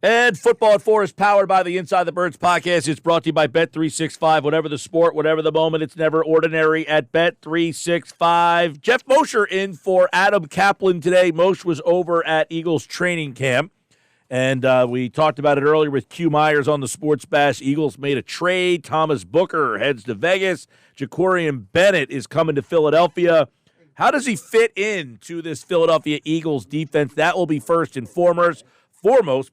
And Football at 4 is powered by the Inside the Birds podcast. It's brought to you by Bet365. Whatever the sport, whatever the moment, it's never ordinary at Bet365. Geoff Mosher in for Adam Kaplan today. Moshe was over at Eagles training camp, and we talked about it earlier with Q Myers on the Sports Bash. Eagles made a trade. Thomas Booker heads to Vegas. Jacorian Bennett is coming to Philadelphia. How does he fit into this Philadelphia Eagles defense? That will be first and foremost.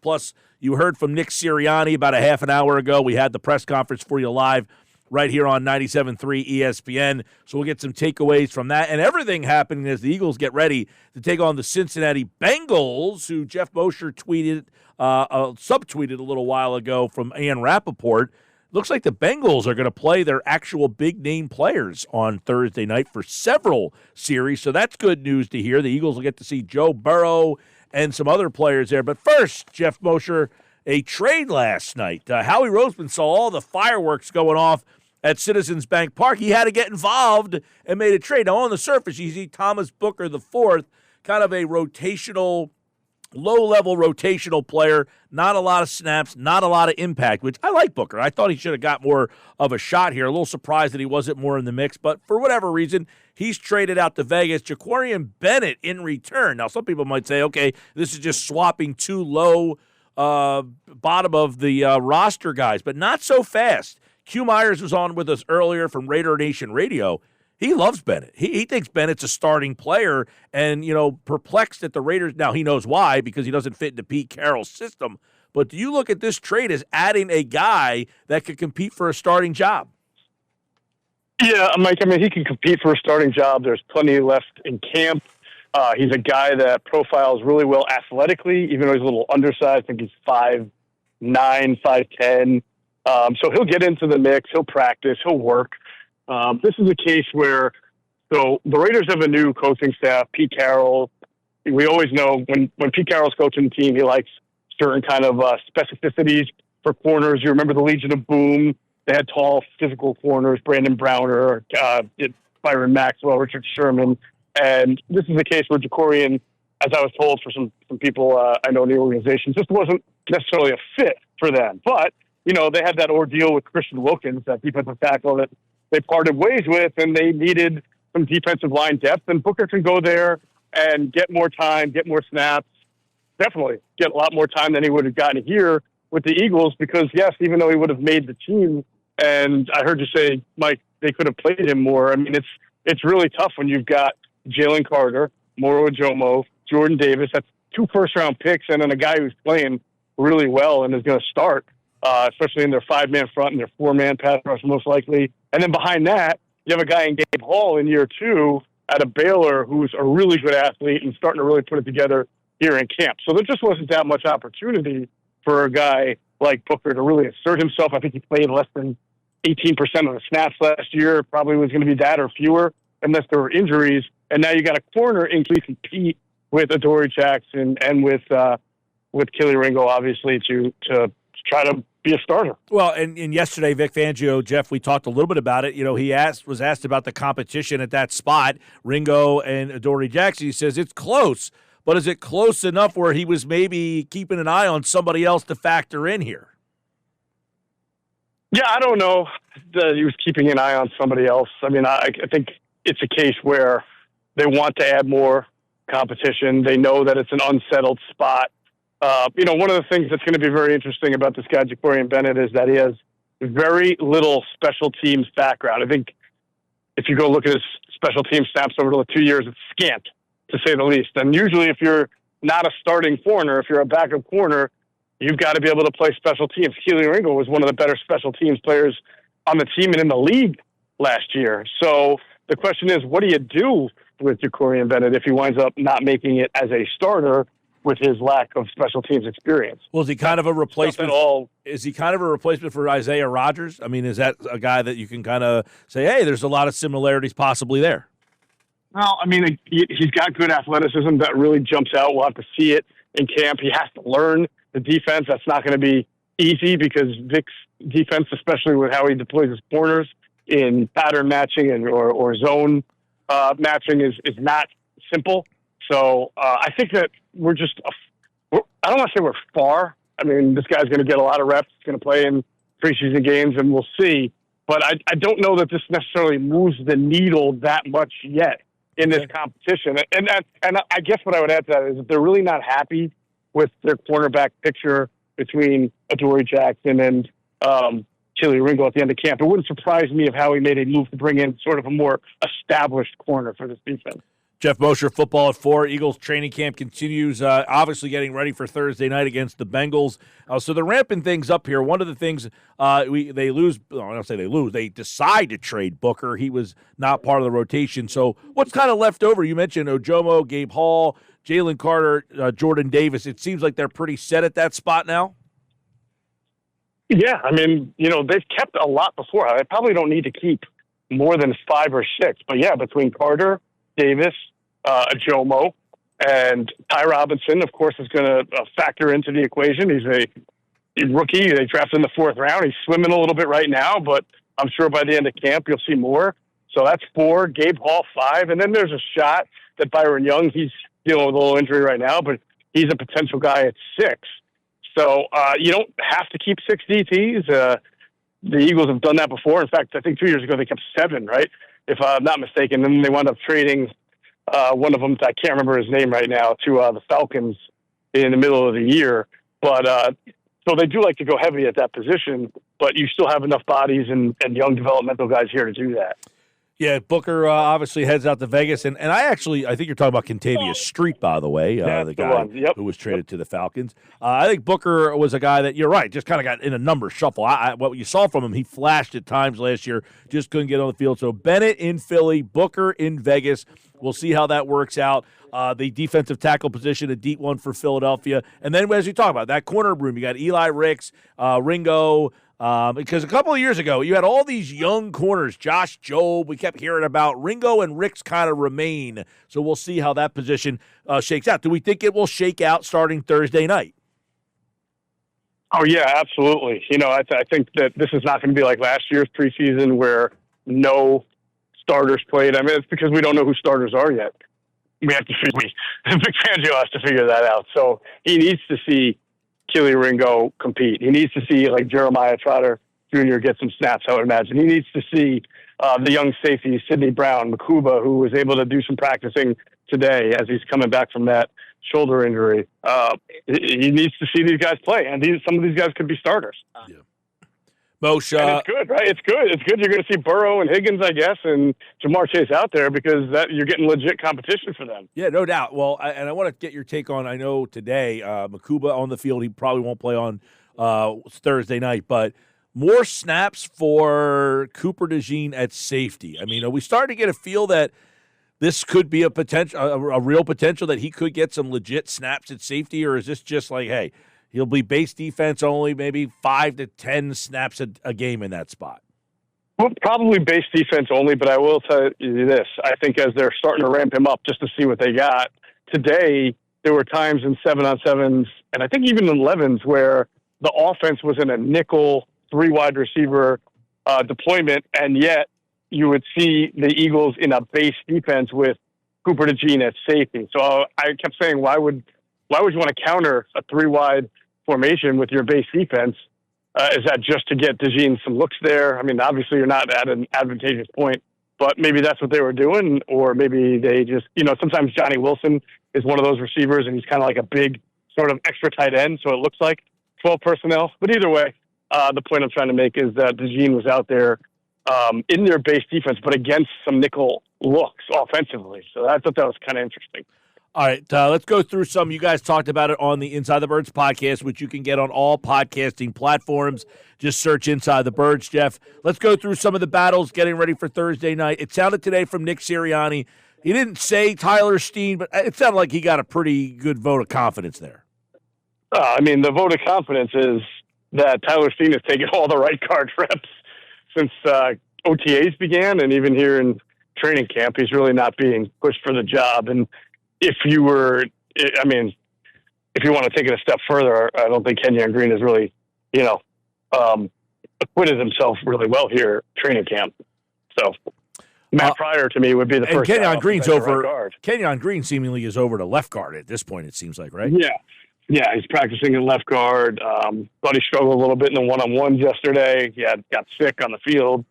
Plus, you heard from Nick Sirianni about a half an hour ago. We had the press conference for you live right here on 97.3 ESPN. So we'll get some takeaways from that. And everything happening as the Eagles get ready to take on the Cincinnati Bengals, who Geoff Mosher subtweeted a little while ago from Ian Rappaport. Looks like the Bengals are going to play their actual big-name players on Thursday night for several series. So that's good news to hear. The Eagles will get to see Joe Burrow and some other players there. But first, Geoff Mosher, a trade last night. Howie Roseman saw all the fireworks going off at Citizens Bank Park. He had to get involved and made a trade. Now, on the surface, you see Thomas Booker IV, kind of a low-level rotational player, not a lot of snaps, not a lot of impact, which I like Booker. I thought he should have got more of a shot here. A little surprised that he wasn't more in the mix, but for whatever reason, he's traded out to Vegas. Jacorian Bennett in return. Now, some people might say, okay, this is just swapping two low bottom of the roster guys, but not so fast. Q Myers was on with us earlier from Raider Nation Radio. He loves Bennett. He thinks Bennett's a starting player and, perplexed at the Raiders. Now, he knows why, because he doesn't fit into Pete Carroll's system. But do you look at this trade as adding a guy that could compete for a starting job? Yeah, Mike, he can compete for a starting job. There's plenty left in camp. He's a guy that profiles really well athletically, even though he's a little undersized. I think he's 5'9", 5'10". So he'll get into the mix. He'll practice. He'll work. This is a case where, so the Raiders have a new coaching staff, Pete Carroll. We always know when Pete Carroll's coaching the team, he likes certain kind of specificities for corners. You remember the Legion of Boom. They had tall, physical corners, Brandon Browner, Byron Maxwell, Richard Sherman. And this is a case where Jacorian, as I was told for some people I know in the organization, just wasn't necessarily a fit for them. But, they had that ordeal with Christian Wilkins, that defensive tackle that they parted ways with, and they needed some defensive line depth. And Booker can go there and get more time, get more snaps, definitely get a lot more time than he would have gotten here with the Eagles because, yes, even though he would have made the team, and I heard you say, Mike, they could have played him more. It's really tough when you've got Jalen Carter, Moro Ajomo, Jordan Davis. That's 2 first-round picks, and then a guy who's playing really well and is going to start, especially in their 5-man front and their 4-man pass rush most likely. And then behind that, you have a guy in Gabe Hall in year 2 at a Baylor who's a really good athlete and starting to really put it together here in camp. So there just wasn't that much opportunity for a guy like Booker to really assert himself. I think he played less than 18% of the snaps last year. Probably was going to be that or fewer unless there were injuries. And now you got a corner in to compete with Adoree Jackson and with Kelly Ringo, obviously, to try to be a starter. Well, and yesterday, Vic Fangio, Geoff, we talked a little bit about it. He was asked about the competition at that spot, Ringo and Adoree Jackson. He says it's close, but is it close enough where he was maybe keeping an eye on somebody else to factor in here? Yeah, I don't know that he was keeping an eye on somebody else. I think it's a case where they want to add more competition. They know that it's an unsettled spot. One of the things that's going to be very interesting about this guy, Jacorian Bennett, is that he has very little special teams background. I think if you go look at his special team snaps over the 2 years, it's scant, to say the least. And usually if you're not a starting corner, if you're a backup corner, you've got to be able to play special teams. Keely Ringo was one of the better special teams players on the team and in the league last year. So the question is, what do you do with Jacorian Bennett if he winds up not making it as a starter with his lack of special teams experience? Well, is he kind of a replacement? Is he kind of a replacement for Isaiah Rodgers? Is that a guy that you can kind of say, hey, there's a lot of similarities possibly there? Well, he's got good athleticism that really jumps out. We'll have to see it in camp. He has to learn the defense. That's not going to be easy because Vic's defense, especially with how he deploys his corners in pattern matching or zone matching, is not simple. So I think that I don't want to say we're far I mean, this guy's going to get a lot of reps. He's going to play in preseason games, and we'll see. But I don't know that this necessarily moves the needle that much yet in this competition. And I guess what I would add to that is if they're really not happy with their cornerback picture between Adoree Jackson and Kelee Ringo at the end of camp, it wouldn't surprise me if Howie made a move to bring in sort of a more established corner for this defense. Geoff Mosher, Football at 4. Eagles training camp continues, obviously getting ready for Thursday night against the Bengals. So they're ramping things up here. One of the things they lose, I don't say they lose, they decide to trade Booker. He was not part of the rotation. So what's kind of left over? You mentioned Ojomo, Gabe Hall, Jalen Carter, Jordan Davis. It seems like they're pretty set at that spot now. Yeah, I mean, they've kept a lot before. I probably don't need to keep more than 5 or 6. But yeah, between Carter, Davis, Ajomo, and Ty Robinson, of course, is going to factor into the equation. He's a rookie. They drafted in the 4th round. He's swimming a little bit right now, but I'm sure by the end of camp you'll see more. So that's 4. Gabe Hall, 5. And then there's a shot that Byron Young, he's dealing with a little injury right now, but he's a potential guy at 6. So you don't have to keep 6 DTs. The Eagles have done that before. In fact, I think 2 years ago they kept 7, right? If I'm not mistaken. And then they wound up trading one of them, I can't remember his name right now, to the Falcons in the middle of the year. But so they do like to go heavy at that position, but you still have enough bodies and young developmental guys here to do that. Yeah, Booker obviously heads out to Vegas, and I think you're talking about Contavious Street, by the way, the guy who was traded to the Falcons. I think Booker was a guy that, you're right, just kind of got in a number shuffle. What you saw from him, he flashed at times last year, just couldn't get on the field. So Bennett in Philly, Booker in Vegas. We'll see how that works out. The defensive tackle position, a deep one for Philadelphia. And then as we talk about that corner room, you got Eli Ricks, Ringo, because a couple of years ago, you had all these young corners, Josh Jobe, we kept hearing about. Ringo and Ricks kind of remain. So we'll see how that position shakes out. Do we think it will shake out starting Thursday night? Oh, yeah, absolutely. I think that this is not going to be like last year's preseason where no starters played. I mean, it's because we don't know who starters are yet. We have to Vic Fangio has to figure that out. So he needs to see Kelee Ringo compete. He needs to see like Jeremiah Trotter Jr. get some snaps, I would imagine. He needs to see the young safety, Sidney Brown, Makuba, who was able to do some practicing today as he's coming back from that shoulder injury. He needs to see these guys play, and some of these guys could be starters. Yeah. Moshe, and it's good, right? It's good. It's good. You're going to see Burrow and Higgins, I guess, and Jamar Chase out there because you're getting legit competition for them. Yeah, no doubt. Well, I want to get your take on, I know today, Makuba on the field, he probably won't play on Thursday night, but more snaps for Cooper DeJean at safety. I mean, are we starting to get a feel that this could be a real potential that he could get some legit snaps at safety, or is this just like, hey, he'll be base defense only, maybe 5 to 10 snaps a game in that spot? Well, probably base defense only, but I will tell you this. I think as they're starting to ramp him up just to see what they got, today there were times in 7-on-7s, and I think even in 11s, where the offense was in a nickel 3-wide receiver deployment, and yet you would see the Eagles in a base defense with Cooper DeJean at safety. So I kept saying, why would you want to counter a 3-wide formation with your base defense? Is that just to get DeJean some looks there? I mean, obviously you're not at an advantageous point, but maybe that's what they were doing, or maybe they just, sometimes Johnny Wilson is one of those receivers and he's kind of like a big sort of extra tight end, so it looks like 12 personnel. But either way, the point I'm trying to make is that DeJean was out there in their base defense, but against some nickel looks offensively. So I thought that was kind of interesting. All right, let's go through some. You guys talked about it on the Inside the Birds podcast, which you can get on all podcasting platforms. Just search Inside the Birds, Jeff. Let's go through some of the battles getting ready for Thursday night. It sounded today from Nick Sirianni. He didn't say Tyler Steen, but it sounded like he got a pretty good vote of confidence there. I mean, the vote of confidence is that Tyler Steen has taken all the right guard reps since OTAs began, and even here in training camp, he's really not being pushed for the job. And if you want to take it a step further, I don't think Kenyon Green has really, acquitted himself really well here training camp. So Matt Pryor to me would be the first. And Kenyon Green's over. Right guard. Kenyon Green seemingly is over to left guard at this point. It seems like, right? Yeah. Yeah, he's practicing at left guard. Thought he struggled a little bit in the one-on-ones yesterday. He got sick on the field.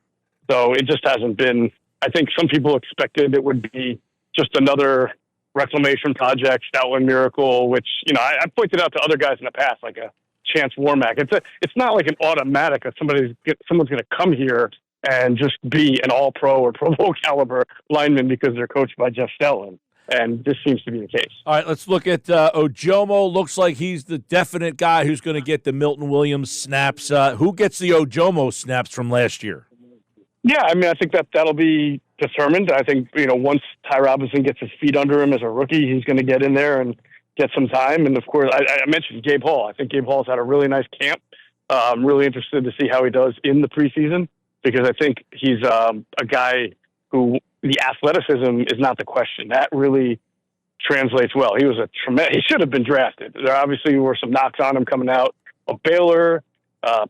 So it just hasn't been, I think some people expected it would be just another reclamation project, Stoutland miracle, which, I pointed out to other guys in the past, like a Chance Warmack. It's not like an automatic that someone's going to come here and just be an all-pro or Pro Bowl caliber lineman because they're coached by Jeff Stoutland. And this seems to be the case. All right, let's look at Ojomo. Looks like he's the definite guy who's going to get the Milton Williams snaps. Who gets the Ojomo snaps from last year? Yeah, I think that'll be determined. I think, once Ty Robinson gets his feet under him as a rookie, he's going to get in there and get some time. And, of course, I mentioned Gabe Hall. I think Gabe Hall's had a really nice camp. I'm really interested to see how he does in the preseason because I think he's a guy who the athleticism is not the question. That really translates well. He was he should have been drafted. There obviously were some knocks on him coming out of Baylor.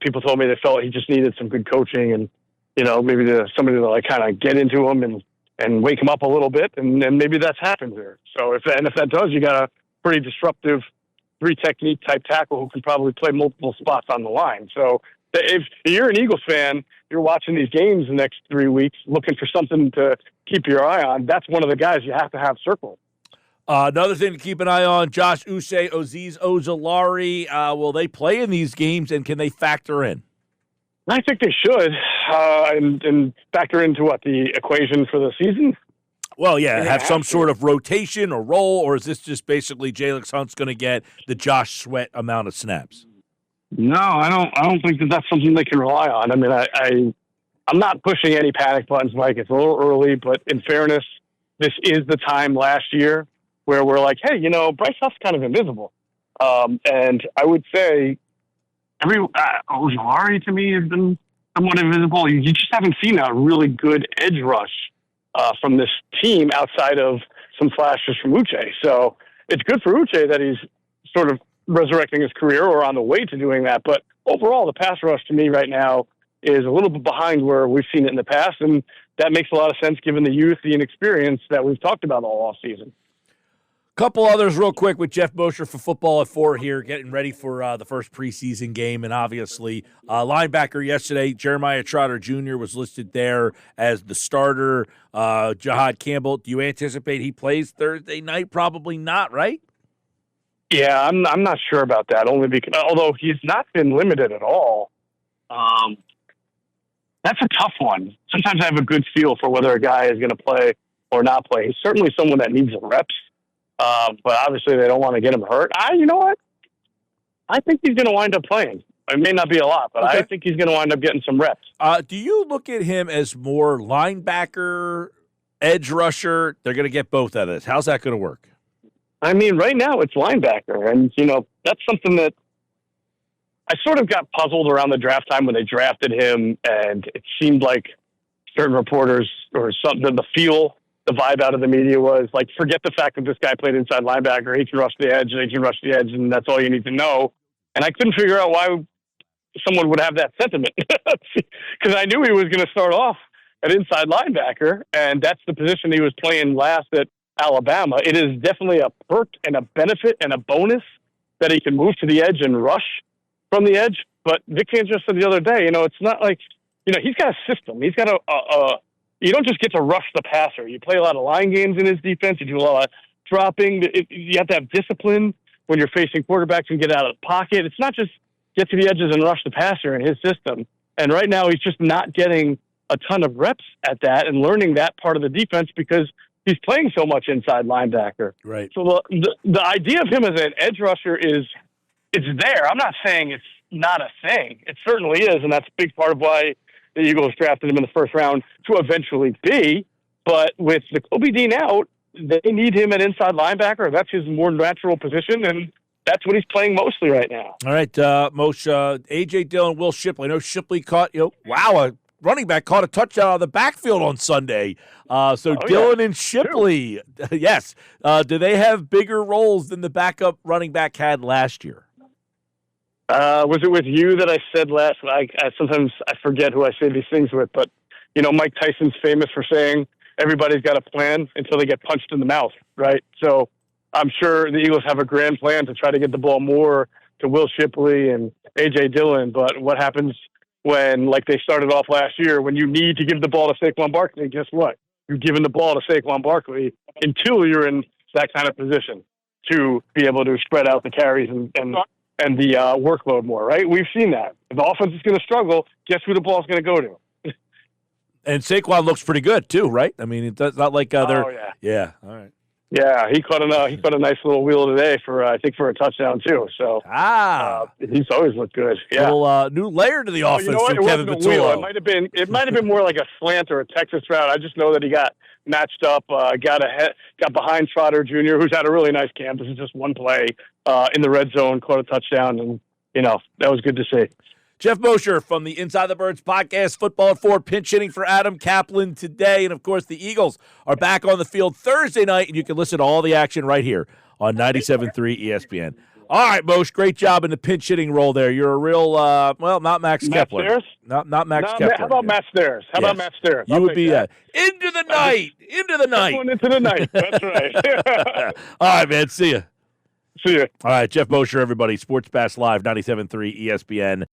People told me they felt he just needed some good coaching and, maybe somebody to kind of get into him and wake him up a little bit. And maybe that's happened here. So if that does, you got a pretty disruptive 3-technique type tackle who can probably play multiple spots on the line. So if you're an Eagles fan, you're watching these games the next 3 weeks looking for something to keep your eye on. That's one of the guys you have to have circled. Another thing to keep an eye on, Josh Uche, Azeez Ojulari. Will they play in these games, and can they factor in? I think they should, and factor into the equation for the season. Well, yeah, have some sort of rotation or role, or is this just basically Jalen Hunt's going to get the Josh Sweat amount of snaps? No, I don't think that's something they can rely on. I'm not pushing any panic buttons, Mike. It's a little early, but in fairness, this is the time last year where we're like, hey, Bryce Huff's kind of invisible. And I would say Ojulari to me has been somewhat invisible. You just haven't seen a really good edge rush from this team outside of some flashes from Uche. So it's good for Uche that he's sort of resurrecting his career or on the way to doing that. But overall, the pass rush to me right now is a little bit behind where we've seen it in the past. And that makes a lot of sense given the youth, the inexperience that we've talked about all offseason. Couple others real quick with Geoff Mosher for Football at 4 here, getting ready for the first preseason game. And obviously, linebacker yesterday, Jeremiah Trotter Jr. was listed there as the starter. Jahad Campbell, do you anticipate he plays Thursday night? Probably not, right? Yeah, I'm not sure about that, only because, although he's not been limited at all, that's a tough one. Sometimes I have a good feel for whether a guy is going to play or not play. He's certainly someone that needs reps, but obviously they don't want to get him hurt. You know what? I think he's going to wind up playing. It may not be a lot, but okay. I think he's going to wind up getting some reps. Do you look at him as more linebacker, edge rusher? They're going to get both out of this. How's that going to work? Right now it's linebacker, and, that's something that I sort of got puzzled around the draft time when they drafted him, and it seemed like certain reporters or something, the vibe out of the media was like, forget the fact that this guy played inside linebacker, he can rush the edge, and that's all you need to know. And I couldn't figure out why someone would have that sentiment, because I knew he was going to start off at inside linebacker, and that's the position he was playing last at Alabama. It is definitely a perk and a benefit and a bonus that he can move to the edge and rush from the edge. But Vic Fangio said the other day, it's not like, he's got a system. He's got you don't just get to rush the passer. You play a lot of line games in his defense. You do a lot of dropping. You have to have discipline when you're facing quarterbacks and get out of the pocket. It's not just get to the edges and rush the passer in his system. And right now he's just not getting a ton of reps at that and learning that part of the defense because he's playing so much inside linebacker. Right. So the idea of him as an edge rusher it's there. I'm not saying it's not a thing. It certainly is, and that's a big part of why the Eagles drafted him in the first round to eventually be. But with the Kobe Dean out, they need him at inside linebacker. That's his more natural position, and that's what he's playing mostly right now. All right, Moshe, A.J. Dillon, Will Shipley. I know Shipley caught, a running back caught a touchdown out of the backfield on Sunday. Dillon and Shipley, yes. Do they have bigger roles than the backup running back had last year? Was it with you that I said last? Sometimes I forget who I say these things with, but Mike Tyson's famous for saying everybody's got a plan until they get punched in the mouth, right? So I'm sure the Eagles have a grand plan to try to get the ball more to Will Shipley and A.J. Dillon. But what happens when, like they started off last year, when you need to give the ball to Saquon Barkley, guess what? You're giving the ball to Saquon Barkley until you're in that kind of position to be able to spread out the carries and the workload more, right? We've seen that. If the offense is going to struggle, guess who the ball is going to go to? And Saquon looks pretty good too, right? I mean, it's not like they're. Oh, yeah. Yeah. All right. Yeah, he caught a nice little wheel today for I think for a touchdown too. So he's always looked good. Yeah, little new layer to the offense. You know what? From It Kevin wasn't a wheel. Patullo. It might have been more like a slant or a Texas route. I just know that he got matched up, got behind Trotter Jr., who's had a really nice camp. This is just one play in the red zone, caught a touchdown, and that was good to see. Geoff Mosher from the Inside the Birds podcast, Football at 4, pinch hitting for Adam Kaplan today. And, of course, the Eagles are back on the field Thursday night, and you can listen to all the action right here on 97.3 ESPN. All right, Moshe, great job in the pinch hitting role there. You're a real, not Max Kepler. Stairs? Not Max Kepler. How about Matt Stairs? How about Matt Stairs? You would be into the night. Into the night. Going into the night. That's right. All right, man. See ya. See ya. All right, Geoff Mosher, everybody. Sports Bash Live, 97.3 ESPN.